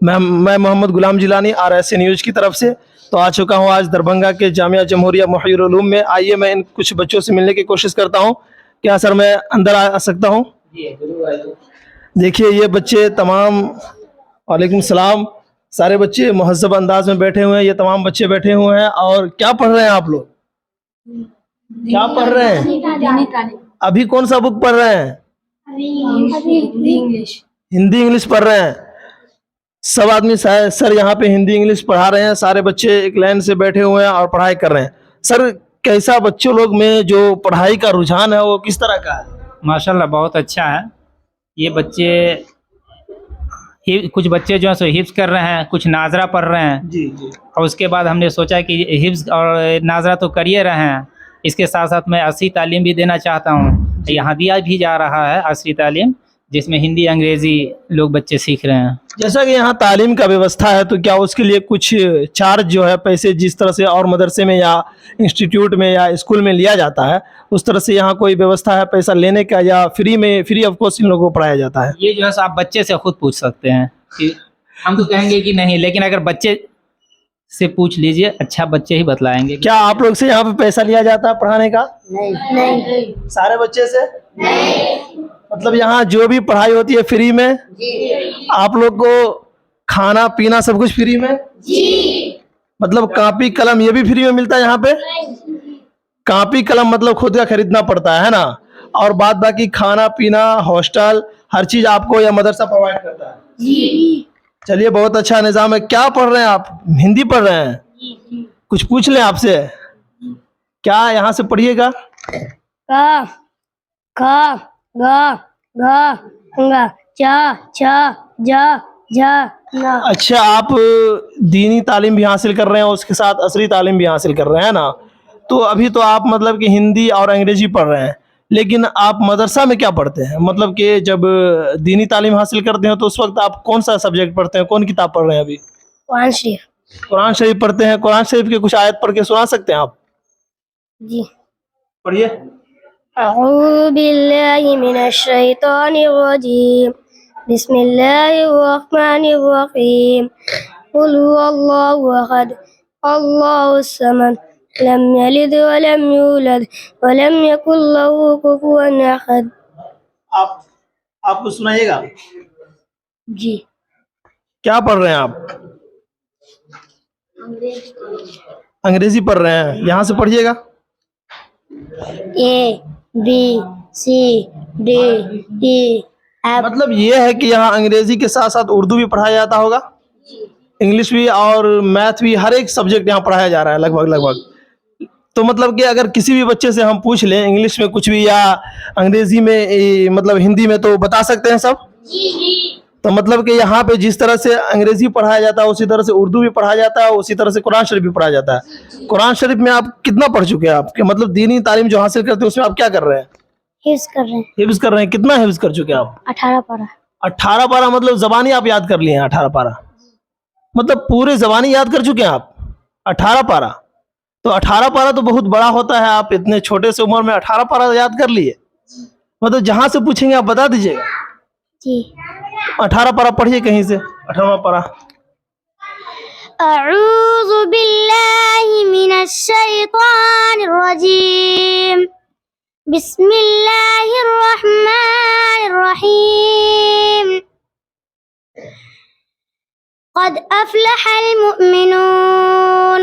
मैं मोहम्मद गुलाम Jilani RSA news की तरफ से तो आ चुका हूँ आज दरभंगा के जामिया जमहूरिया मुहैय्यिरुल उलूम में। आइए मैं इन कुछ बच्चों से मिलने की कोशिश करता हूँ। क्या सर मैं अंदर आ सकता हूँ? देखिए ये बच्चे तमाम, वालेकुम सलाम, सारे बच्चे महज़्ज़ब अंदाज में बैठे हुए हैं। ये तमाम बच्चे बैठे हुए हैं और क्या पढ़ रहे हैं आप लोग? क्या पढ़ रहे हैं? अभी कौन सा बुक पढ़ रहे हैं? हिंदी इंग्लिश पढ़ रहे हैं। सब आदमी सर यहाँ पे हिंदी इंग्लिश पढ़ा रहे हैं। सारे बच्चे एक लाइन से बैठे हुए हैं और पढ़ाई कर रहे हैं। सर कैसा बच्चों लोग में जो पढ़ाई का रुझान है वो किस तरह का है? माशाल्लाह बहुत अच्छा है। ये बच्चे कुछ बच्चे जो है सो हिफ्ज़ कर रहे हैं, कुछ नाजरा पढ़ रहे हैं। जी जी। और उसके बाद हमने सोचा कि हिफ्ज़ और नाजरा तो कर ही रहे हैं, इसके साथ साथ मैं असली तालीम भी देना चाहता हूँ। यहाँ दिया भी जा रहा है असली तालीम, जिसमें हिंदी अंग्रेज़ी लोग बच्चे सीख रहे हैं। जैसा कि यहाँ तालीम का व्यवस्था है तो क्या उसके लिए कुछ चार्ज जो है पैसे जिस तरह से और मदरसे में या इंस्टीट्यूट में या स्कूल में लिया जाता है उस तरह से यहाँ कोई व्यवस्था है पैसा लेने का, या फ्री ऑफ कॉस्ट इन लोगों को पढ़ाया जाता है? ये जो है सो आप बच्चे से खुद पूछ सकते हैं कि हम तो कहेंगे कि नहीं, लेकिन अगर बच्चे से पूछ लीजिए, अच्छा बच्चे ही बतलाएंगे। क्या आप लोग से यहाँ पे पैसा लिया जाता है पढ़ाने का? नहीं। सारे बच्चे से? नहीं। मतलब यहाँ जो भी पढ़ाई होती है फ्री में? जी। आप लोग को खाना पीना सब कुछ फ्री में? जी। मतलब कापी कलम ये भी फ्री में मिलता है यहाँ पे? कापी कलम मतलब खुद का खरीदना पड़ता है ना? और बाद बाकी खाना पीना हॉस्टल हर चीज आपको या मदरसा प्रोवाइड करता है? जी। चलिए बहुत अच्छा निज़ाम है। क्या पढ़ रहे हैं आप? हिंदी पढ़ रहे हैं? जी। कुछ पूछ लें आपसे? क्या यहाँ से पढ़िएगा? का खा गा घा गा चा छा जा झा ना। अच्छा आप दीनी तालीम भी हासिल कर रहे हैं उसके साथ असली तालीम भी हासिल कर रहे हैं ना? तो अभी तो आप मतलब कि हिंदी और अंग्रेजी पढ़ रहे हैं, लेकिन आप मदरसा में क्या पढ़ते हैं? मतलब कि जब दीनी तालीम हासिल करते हैं तो उस वक्त आप कौन सा सब्जेक्ट पढ़ते हैं, कौन किताब पढ़ रहे हैं अभी? कुरान शरीफ। कुरान शरीफ पढ़ते हैं। कुरान शरीफ के कुछ आयत पढ़ के सुना सकते हैं आप? जी। पढ़िए। अऊज़ु बिल्लाहि मिनश शैतानिर रजीम। बिस्मिल्लाहिर रहमानिर रहीम। कुल हुवल्लाहु अहद अल्लाहुस समद लम यलिद व लम यूलद व लम यकुल लहू कुफुवन अहद। आप सुनाइएगा। जी। क्या पढ़ रहे हैं आप? अंग्रेजी पढ़ रहे हैं। यहाँ से पढ़िएगा। ABCD F। मतलब ये है कि यहाँ अंग्रेजी के साथ साथ उर्दू भी पढ़ाया जाता होगा, इंग्लिश भी और मैथ भी, हर एक सब्जेक्ट यहाँ पढ़ाया जा रहा है लगभग। तो मतलब कि अगर किसी भी बच्चे से हम पूछ लें इंग्लिश में कुछ भी या अंग्रेजी में मतलब हिंदी में तो बता सकते हैं सब? जी। तो मतलब कि यहाँ पे जिस तरह से अंग्रेजी पढ़ाया जाता है उसी तरह से उर्दू भी पढ़ाया जाता है, उसी तरह से कुरान शरीफ भी पढ़ाया जाता है। कुरान शरीफ में आप कितना पढ़ चुके हैं? आप मतलब दीनी तालीम जो हासिल करते हैं उसमें आप क्या कर रहे हैं? हिफ्ज़ कर रहे हैं। हिफ्ज़ कर रहे हैं। कितना हिफ्ज़ कर चुके हैं आप? 18 पारा। 18 पारा मतलब ज़बानी आप याद कर लिए हैं? 18 पारा मतलब पूरे ज़बानी याद कर चुके हैं आप 18 पारा? तो 18 पारा तो बहुत बड़ा होता है, आप इतने छोटे से उम्र में 18 पारा याद कर लिए? मतलब जहाँ से पूछेंगे आप बता दीजिएगा। जी। 18 पारा पढ़िए कहीं से, 18वां पारा। अऊज़ु बिल्लाहि मिनश शैतानिर रजीम। बिस्मिल्लाहिर रहमानिर रहीम। क़द अफ़लहल मुमिनून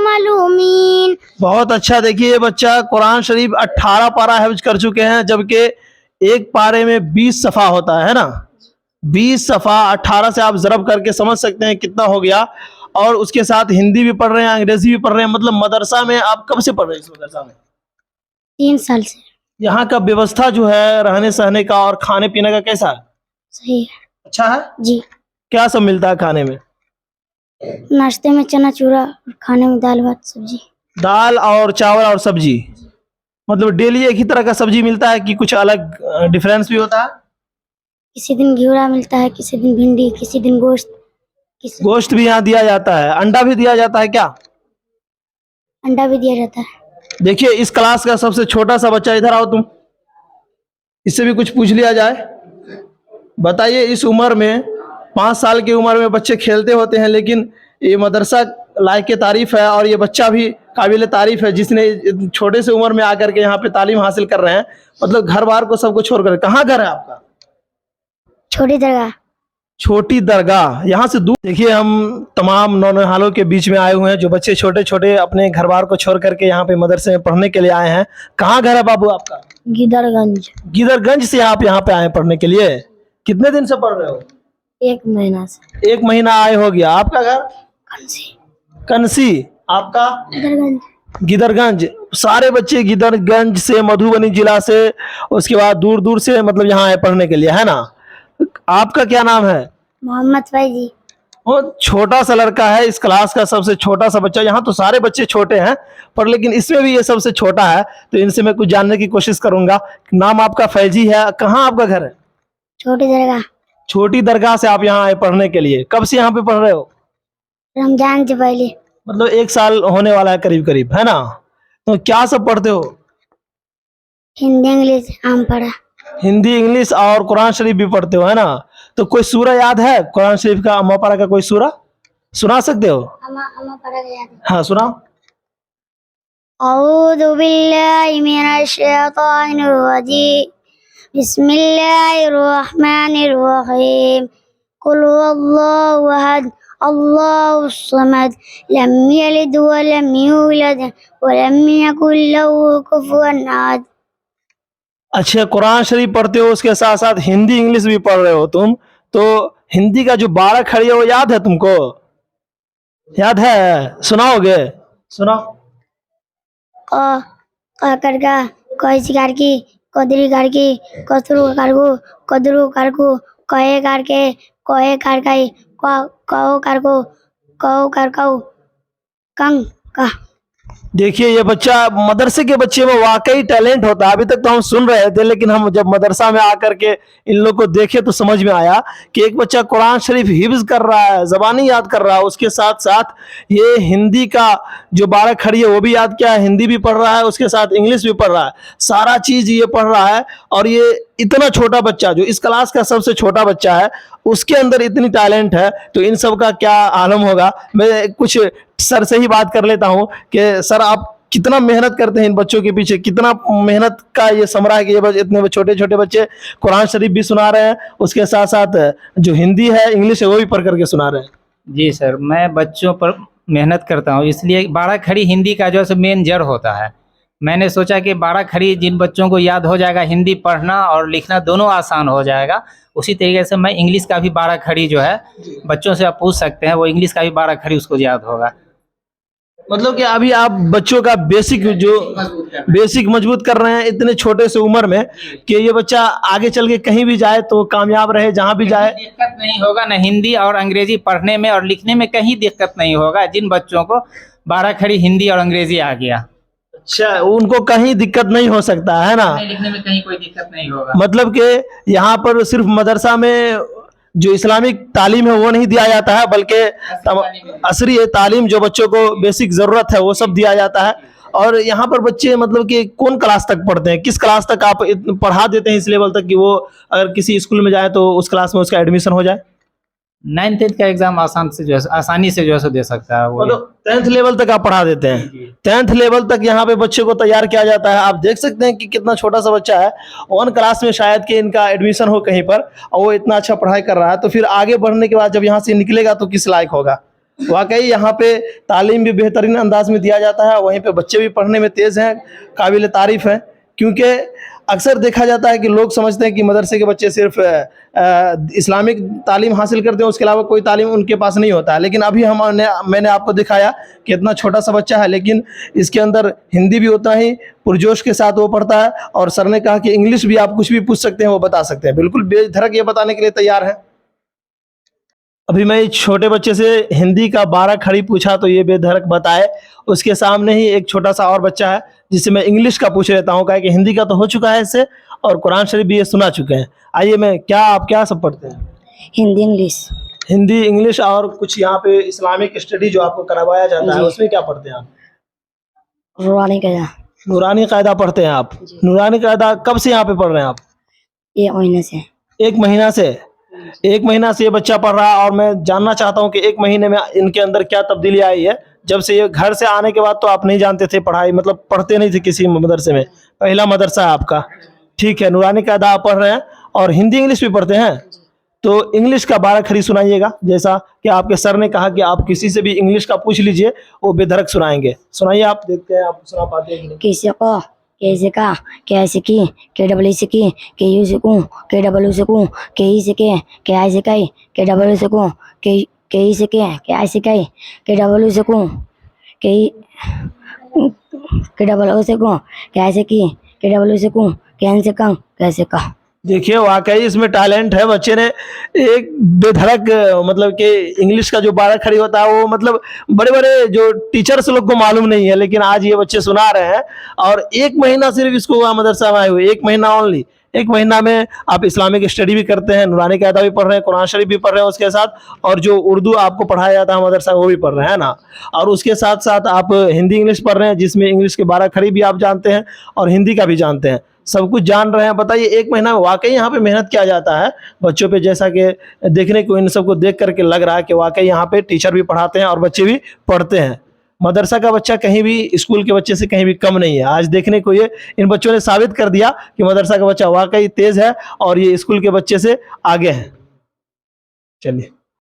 मलूमीन। बहुत अच्छा। देखिए ये बच्चा कुरान शरीफ 18 पारा हिफ्ज कर चुके हैं, जबकि एक पारे में 20 सफ़ा होता है ना? 20 सफ़ा 18 से आप ज़रब करके समझ सकते हैं कितना हो गया। और उसके साथ हिंदी भी पढ़ रहे हैं, अंग्रेजी भी पढ़ रहे हैं। मतलब मदरसा में आप कब से पढ़ रहे हैं? इस मदरसा में 3 साल से। यहाँ का व्यवस्था जो है रहने सहने का और खाने पीने का कैसा है? सही है। अच्छा है जी। क्या सब मिलता है खाने में? नाश्ते में चना चूरा और खाने में दाल भात सब्जी। दाल और चावल और सब्जी, मतलब डेली एक ही तरह का सब्जी मिलता है कि कुछ अलग डिफरेंस भी होता है? किसी दिन घिवड़ा मिलता है, किसी दिन भिंडी, किसी दिन गोश्त, किसी गोश्त भी यहाँ दिया जाता है, अंडा भी दिया जाता है क्या? अंडा भी दिया जाता है। देखिए इस क्लास का सबसे छोटा सा बच्चा, इधर आओ तुम, इससे भी कुछ पूछ लिया जाए। बताइए इस उम्र में 5 साल की उम्र में बच्चे खेलते होते हैं, लेकिन ये मदरसा लायक के तारीफ है और ये बच्चा भी काबिल तारीफ है जिसने छोटे से उम्र में आकर के यहाँ पे तालीम हासिल कर रहे हैं। मतलब घर बार को सबको छोड़कर। कहाँ घर है आपका? छोटी दरगाह। छोटी दरगाह, यहाँ से दूर। देखिए हम तमाम नौनिहालों के बीच में आए हुए हैं, जो बच्चे छोटे छोटे अपने घर बार को छोड़ करके यहाँ पे मदरसे में पढ़ने के लिए आए हैं। कहाँ घर है बाबू आपका? गिदरगंज। गिदरगंज से आप यहाँ पे आए हैं पढ़ने के लिए। कितने दिन से पढ़ रहे हो? 1 महीना से। 1 महीना आए हो गया। आपका घर? कंसी। कंसी। आपका? गिदरगंज। गिदरगंज। सारे बच्चे गिदरगंज से, मधुबनी जिला से, उसके बाद दूर दूर से मतलब यहाँ आए पढ़ने के लिए, है ना? आपका क्या नाम है? मोहम्मद फैजी। वो छोटा सा लड़का है, इस क्लास का सबसे छोटा सा बच्चा। यहाँ तो सारे बच्चे छोटे हैं पर लेकिन इसमें भी ये सबसे छोटा है, तो इनसे मैं कुछ जानने की कोशिश करूंगा। नाम आपका फैजी है, कहाँ आपका घर है? छोटी दरगाह। छोटी दरगाह से आप यहाँ आए पढ़ने के लिए। कब से यहाँ पे पढ़ रहे हो? रमजान से पहले। मतलब 1 साल होने वाला है करीब करीब, है ना? तो क्या सब पढ़ते हो? हिंदी इंग्लिश आम पढ़ा। हिंदी इंग्लिश और कुरान शरीफ भी पढ़ते हो, है ना? तो कोई सूरा याद है कुरान शरीफ का, अम्मा पारा का कोई सूरा सुना सकते हो? अम्मा पढ़ा गया। हाँ सुनाओ। अऊज़ु बिल्लाहि मिनश शैतानिर रजीम। बिस्मिल्लाहिर रहमानिर रहीम। कुल हुवल्लाहु अहद, अल्लाहुस समद, लम यलिद व लम यूलद व लम यकुल लहू कुफुवन अहद। अच्छा, कुरान शरीफ पढ़ते हो, उसके साथ साथ हिंदी इंग्लिश भी पढ़ रहे हो तुम। तो हिंदी का जो 12 खड़ी है वो याद है तुमको? याद है? सुनाओगे? सुनाओ। क करका, कोई शिकार की, कोदरी करकी, कोसरू करकू, कोदरू करकू, कोए करके, कोए करकई, कहो करको, कहो करकऊ, कंग का। देखिए ये बच्चा, मदरसे के बच्चे में वाकई टैलेंट होता है। अभी तक तो हम सुन रहे थे, लेकिन हम जब मदरसा में आकर के इन लोग को देखे तो समझ में आया कि एक बच्चा कुरान शरीफ हिफ्ज कर रहा है, ज़बानी याद कर रहा है, उसके साथ साथ ये हिंदी का जो 12 खड़ी है वो भी याद किया है, हिंदी भी पढ़ रहा है, उसके साथ इंग्लिश भी पढ़ रहा है, सारा चीज़ ये पढ़ रहा है। और ये इतना छोटा बच्चा, जो इस क्लास का सबसे छोटा बच्चा है, उसके अंदर इतनी टैलेंट है, तो इन सब का क्या आलम होगा। मैं कुछ सर से ही बात कर लेता हूँ कि सर आप कितना मेहनत करते हैं इन बच्चों के पीछे, कितना मेहनत का ये समरा है कि ये इतने छोटे छोटे बच्चे कुरान शरीफ भी सुना रहे हैं, उसके साथ साथ जो हिंदी है इंग्लिश है वो भी पढ़ करके सुना रहे हैं। जी सर, मैं बच्चों पर मेहनत करता हूँ, इसलिए 12 खड़ी हिंदी का जो है मेन जड़ होता है। मैंने सोचा कि 12 खड़ी जिन बच्चों को याद हो जाएगा, हिंदी पढ़ना और लिखना दोनों आसान हो जाएगा, उसी तरीके से मैं इंग्लिश का भी 12 खड़ी जो है बच्चों से आप पूछ सकते हैं, वो इंग्लिश का भी 12 खड़ी उसको याद होगा। मतलब कि अभी आप बच्चों का बेसिक मजबूत कर रहे हैं इतने छोटे से उम्र में, कि ये बच्चा आगे चल के कहीं भी जाए तो कामयाब रहे, जहां भी जाए। दिक्कत नहीं होगा, ना हिंदी और अंग्रेजी पढ़ने में और लिखने में कहीं दिक्कत नहीं होगा। जिन बच्चों को 12 खड़ी हिंदी और अंग्रेजी आ गया, अच्छा, उनको कहीं दिक्कत नहीं हो सकता है ना? लिखने में कहीं कोई दिक्कत नहीं होगा। मतलब कि यहाँ पर सिर्फ मदरसा में जो इस्लामिक तालीम है वो नहीं दिया जाता है, बल्कि असरी तालीम जो बच्चों को बेसिक ज़रूरत है वो सब दिया जाता है। और यहाँ पर बच्चे मतलब कि कौन क्लास तक पढ़ते हैं, किस क्लास तक आप पढ़ा देते हैं इस लेवल तक कि वो अगर किसी स्कूल में जाए तो उस क्लास में उसका एडमिशन हो जाए? 9th 10th का एग्जाम आसानी से जो है दे सकता है वो। मतलब 10th लेवल तक आप पढ़ा देते हैं? 10th लेवल तक यहाँ पे बच्चे को तैयार किया जाता है। आप देख सकते हैं कि कितना छोटा सा बच्चा है, 1 क्लास में शायद कि इनका एडमिशन हो कहीं पर, और वो इतना अच्छा पढ़ाई कर रहा है। तो फिर आगे बढ़ने के बाद जब यहाँ से निकलेगा तो किस लायक होगा। वाकई यहाँ पे तालीम भी बेहतरीन अंदाज में दिया जाता है, वहीं पे बच्चे भी पढ़ने में तेज़ हैं, काबिल तारीफ़ हैं। क्योंकि अक्सर देखा जाता है कि लोग समझते हैं कि मदरसे के बच्चे सिर्फ इस्लामिक तालीम हासिल करते हैं, उसके अलावा कोई तालीम उनके पास नहीं होता है। लेकिन अभी मैंने आपको दिखाया कि इतना छोटा सा बच्चा है, लेकिन इसके अंदर हिंदी भी उतना ही पुरजोश के साथ वो पढ़ता है। और सर ने कहा कि इंग्लिश भी आप कुछ भी पूछ सकते हैं, वो बता सकते हैं। बिल्कुल बेधड़क ये बताने के लिए तैयार है। अभी मैं इस छोटे बच्चे से हिंदी का 12 खड़ी पूछा तो ये बेधड़क बताए। उसके सामने ही एक छोटा सा और बच्चा है जिससे मैं इंग्लिश का पूछ लेता हूँ, क्या कि हिंदी का तो हो चुका है इससे और कुरान शरीफ भी ये सुना चुके हैं। आइए, मैं आप क्या सब पढ़ते हैं? हिंदी इंग्लिश हिंदी इंग्लिश और कुछ यहाँ पे इस्लामिक स्टडी जो आपको करवाया जाता है उसमें क्या पढ़ते हैं आप? रुआनी का नूरानी कायदा पढ़ते हैं आप? नूरानी कायदा कब से यहाँ पे पढ़ रहे हैं आप? 1 महीने से 1 महीना से? 1 महीना से ये बच्चा पढ़ रहा है और मैं जानना चाहता हूँ कि 1 महीने में इनके अंदर क्या तब्दीली आई है। जब से ये घर से आने के बाद तो आप नहीं जानते थे पढ़ाई, मतलब पढ़ते नहीं थे किसी मदरसे में, पहला मदरसा है आपका। ठीक है, नूरानी कायदा आप पढ़ रहे हैं और हिंदी इंग्लिश भी पढ़ते हैं। तो इंग्लिश का 12 खड़ी सुनाइएगा, जैसा कि आपके सर ने कहा कि आप किसी से भी इंग्लिश का पूछ लीजिए, वो बेधड़क सुनाएंगे। सुनाइए, आप देखते हैं आप सुना पाते हैं कि नहीं। किसे को कैसे का कैसे की के डब्ल्यू से की के यू से कूँ के डब्ल्यू से कूँ के ई से के आई से कई के डब्ल्यू से कूँ के ई से के आई से कई के डब्ल्यू से कूँ के डब्ल्यू से कूँ के आई से की के डब्ल्यू से कूँ के एन से कम कैसे का। देखिए, वाकई इसमें टैलेंट है। बच्चे ने एक बेधड़क, मतलब कि इंग्लिश का जो 12 खड़ी होता है वो मतलब बड़े बड़े जो टीचर्स लोग को मालूम नहीं है, लेकिन आज ये बच्चे सुना रहे हैं। और 1 महीना सिर्फ इसको हुआ मदरसा में आए हुए, 1 महीना ओनली। 1 महीना में आप इस्लामिक स्टडी भी करते हैं, नूरानी कायदा भी पढ़ रहे हैं, कुरान शरीफ भी पढ़ रहे हैं उसके साथ, और जो उर्दू आपको पढ़ाया जाता है मदरसा वो भी पढ़ रहे हैं ना। और उसके साथ साथ आप हिंदी इंग्लिश पढ़ रहे हैं, जिसमें इंग्लिश के 12 खड़ी भी आप जानते हैं और हिंदी का भी जानते हैं, सब कुछ जान रहे हैं। बताइए, 1 महीना में वाकई यहाँ पे मेहनत किया जाता है बच्चों पे, जैसा कि देखने को इन सबको देख करके लग रहा है कि वाकई यहाँ पे टीचर भी पढ़ाते हैं और बच्चे भी पढ़ते हैं। मदरसा का बच्चा कहीं भी स्कूल के बच्चे से कहीं भी कम नहीं है। आज देखने को ये इन बच्चों ने साबित कर दिया कि मदरसा का बच्चा वाकई तेज है और ये स्कूल के बच्चे से आगे है। चलिए।